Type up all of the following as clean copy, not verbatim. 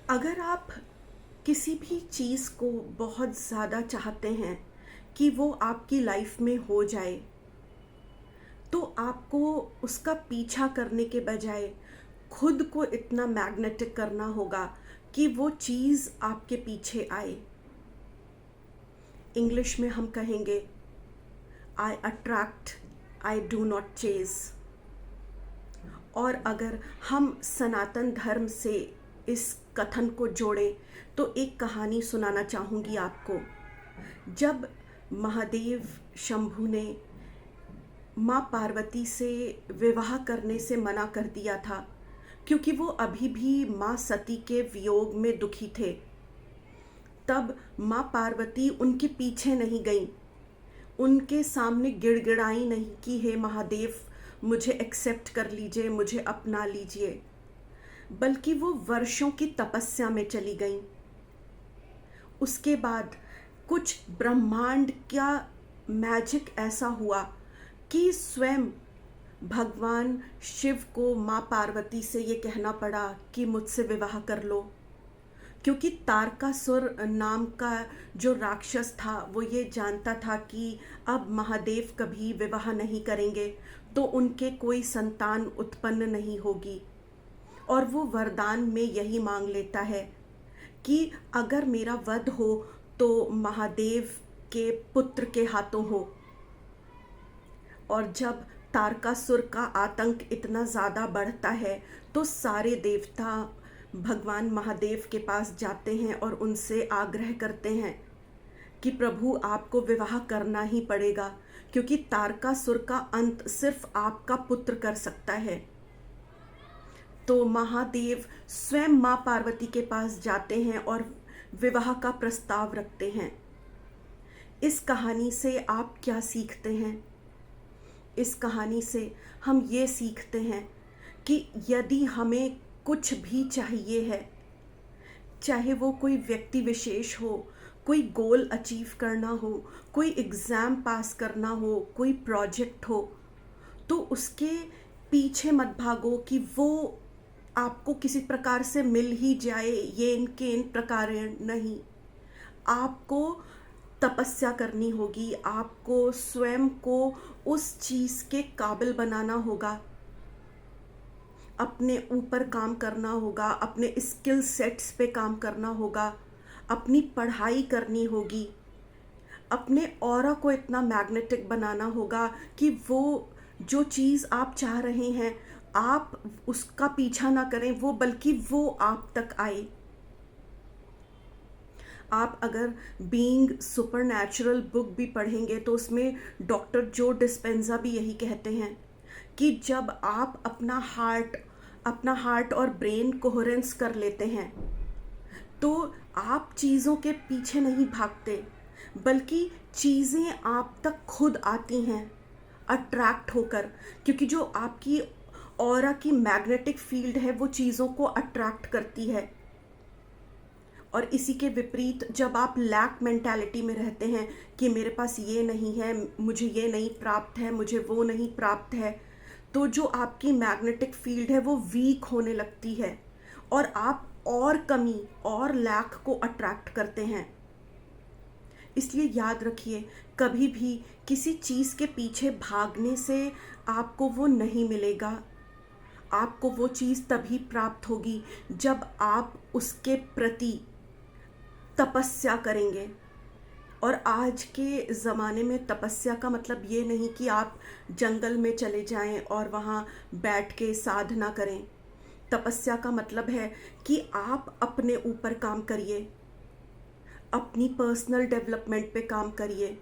अगर आप किसी भी चीज़ को बहुत ज़्यादा चाहते हैं कि वो आपकी लाइफ में हो जाए, तो आपको उसका पीछा करने के बजाय खुद को इतना मैग्नेटिक करना होगा कि वो चीज़ आपके पीछे आए। इंग्लिश में हम कहेंगे, I attract, I do not chase. और अगर हम सनातन धर्म से इस कथन को जोड़ें तो एक कहानी सुनाना चाहूँगी आपको। जब महादेव शंभू ने माँ पार्वती से विवाह करने से मना कर दिया था, क्योंकि वो अभी भी माँ सती के वियोग में दुखी थे, तब माँ पार्वती उनके पीछे नहीं गईं, उनके सामने गिड़गिड़ाई नहीं कि हे महादेव, मुझे एक्सेप्ट कर लीजिए, मुझे अपना लीजिए, बल्कि वो वर्षों की तपस्या में चली गईं। उसके बाद कुछ ब्रह्मांड का मैजिक ऐसा हुआ कि स्वयं भगवान शिव को माँ पार्वती से ये कहना पड़ा कि मुझसे विवाह कर लो, क्योंकि तारकासुर नाम का जो राक्षस था वो ये जानता था कि अब महादेव कभी विवाह नहीं करेंगे तो उनके कोई संतान उत्पन्न नहीं होगी, और वो वरदान में यही मांग लेता है कि अगर मेरा वध हो तो महादेव के पुत्र के हाथों हो। और जब तारकासुर का आतंक इतना ज़्यादा बढ़ता है तो सारे देवता भगवान महादेव के पास जाते हैं और उनसे आग्रह करते हैं कि प्रभु, आपको विवाह करना ही पड़ेगा, क्योंकि तारकासुर का अंत सिर्फ आपका पुत्र कर सकता है। तो महादेव स्वयं माँ पार्वती के पास जाते हैं और विवाह का प्रस्ताव रखते हैं। इस कहानी से आप क्या सीखते हैं? इस कहानी से हम ये सीखते हैं कि यदि हमें कुछ भी चाहिए है, चाहे वो कोई व्यक्ति विशेष हो, कोई गोल अचीव करना हो, कोई एग्ज़ाम पास करना हो, कोई प्रोजेक्ट हो, तो उसके पीछे मत भागो कि वो आपको किसी प्रकार से मिल ही जाए, ये इनके इन प्रकार नहीं। आपको तपस्या करनी होगी, आपको स्वयं को उस चीज़ के काबिल बनाना होगा, अपने ऊपर काम करना होगा, अपने स्किल सेट्स पे काम करना होगा, अपनी पढ़ाई करनी होगी, अपने ऑरा को इतना मैग्नेटिक बनाना होगा कि वो जो चीज़ आप चाह रहे हैं आप उसका पीछा ना करें, वो बल्कि वो आप तक आए। आप अगर बीइंग सुपरनैचुरल बुक भी पढ़ेंगे तो उसमें डॉक्टर जो डिस्पेंजा भी यही कहते हैं कि जब आप अपना हार्ट और ब्रेन कोहेरेंस कर लेते हैं तो आप चीज़ों के पीछे नहीं भागते, बल्कि चीज़ें आप तक खुद आती हैं अट्रैक्ट होकर, क्योंकि जो आपकी ऑरा की मैग्नेटिक फील्ड है वो चीज़ों को अट्रैक्ट करती है। और इसी के विपरीत जब आप लैक मेंटालिटी में रहते हैं कि मेरे पास ये नहीं है, मुझे ये नहीं प्राप्त है, मुझे वो नहीं प्राप्त है, तो जो आपकी मैग्नेटिक फील्ड है वो वीक होने लगती है और आप और कमी और लैक को अट्रैक्ट करते हैं। इसलिए याद रखिए, कभी भी किसी चीज़ के पीछे भागने से आपको वो नहीं मिलेगा। आपको वो चीज़ तभी प्राप्त होगी जब आप उसके प्रति तपस्या करेंगे। और आज के ज़माने में तपस्या का मतलब ये नहीं कि आप जंगल में चले जाएं और वहाँ बैठ के साधना करें। तपस्या का मतलब है कि आप अपने ऊपर काम करिए, अपनी पर्सनल डेवलपमेंट पे काम करिए,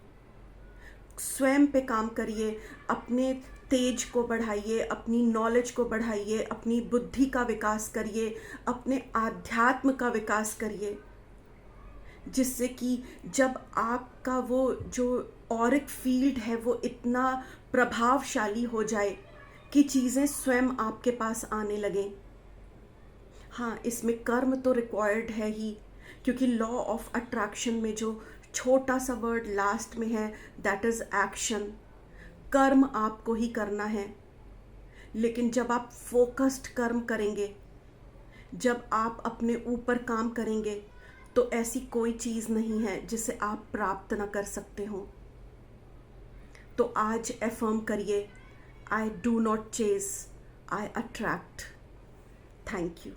स्वयं पे काम करिए, अपने तेज को बढ़ाइए, अपनी नॉलेज को बढ़ाइए, अपनी बुद्धि का विकास करिए, अपने आध्यात्म का विकास करिए, जिससे कि जब आपका वो जो ऑरिक फील्ड है वो इतना प्रभावशाली हो जाए कि चीज़ें स्वयं आपके पास आने लगें। हाँ, इसमें कर्म तो रिक्वायर्ड है ही, क्योंकि लॉ ऑफ अट्रैक्शन में जो छोटा सा वर्ड लास्ट में है दैट इज़ एक्शन। कर्म आपको ही करना है, लेकिन जब आप फोकस्ड कर्म करेंगे, जब आप अपने ऊपर काम करेंगे तो ऐसी कोई चीज़ नहीं है जिसे आप प्राप्त न कर सकते हो। तो आज एफर्म करिए, I do not chase, I attract. Thank you.